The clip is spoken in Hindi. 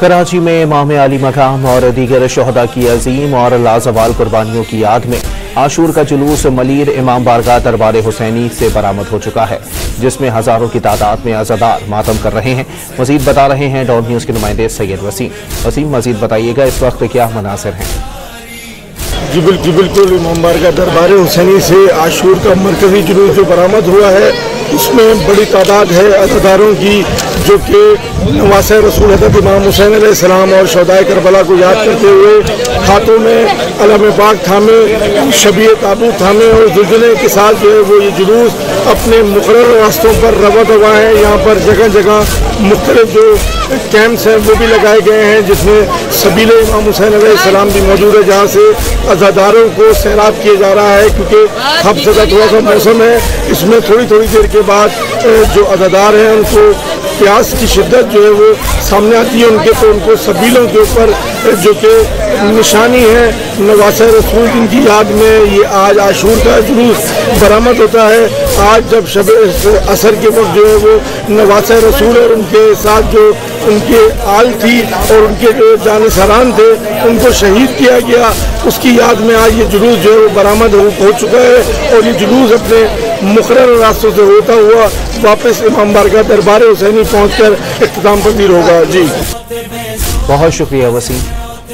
कराची में इमाम अली मकाम और दीगर शहदा की अजीम और लाजवाल कुर्बानियों की याद में आशूर का जुलूस मलीर इमाम बारगाह दरबार हुसैनी से बरामद हो चुका है, जिसमें हजारों की तादाद में अज़ादार मातम कर रहे हैं। मजीद बता रहे हैं डॉन न्यूज़ के नुमाइंदे सैयद वसीम। मजीद बताइएगा इस वक्त क्या मनासिर हैं। जी बिल्कुल इमाम बारगाह दरबार हुसैनी से आशूर का मरकजी जुलूस जो बरामद हुआ है, उसमें बड़ी तादाद है अज़ादारों की, जो कि नवासे रसूल हज़रत इमाम हुसैन अलैहिस्सलाम और शहदाए करबला को याद करते हुए हाथों में अलम पाक थामे, शबीए ताबूत थामे और जुलझुले के साथ जो है वो ये जुलूस अपने मुकर्रर रास्तों पर रवा दवा है। यहाँ पर जगह जगह मुख्तलिफ जो कैंप्स हैं वो भी लगाए गए हैं, जिसमें सबील इमाम हुसैन अलैहिस्सलाम भी मौजूद है, जहाँ से अज़ादारों को सैराब किया जा रहा है। क्योंकि खबज़दा थोड़ा सा मौसम है, इसमें थोड़ी देर के बाद जो अज़ादार हैं उनको प्यास की शिद्दत जो है वो सामने आती है उनके, तो उनको सबीलों के ऊपर जो कि निशानी है नवासे रसूल जिनकी याद में ये आज आशूर का जुलूस बरामद होता है। आज जब शब असर के वक्त जो है वो नवासे रसूल और उनके साथ जो उनके आल थी और उनके जो जानिसारान थे उनको शहीद किया गया, उसकी याद में आज ये जुलूस जो है वो बरामद हो चुका है। और ये जुलूस अपने मुकर्रर रास्तों से होता हुआ वापस इमाम बारगाह दरबार हुसैनी पहुँचकर इख्तिताम पजीर होगा। जी बहुत शुक्रिया वसीम।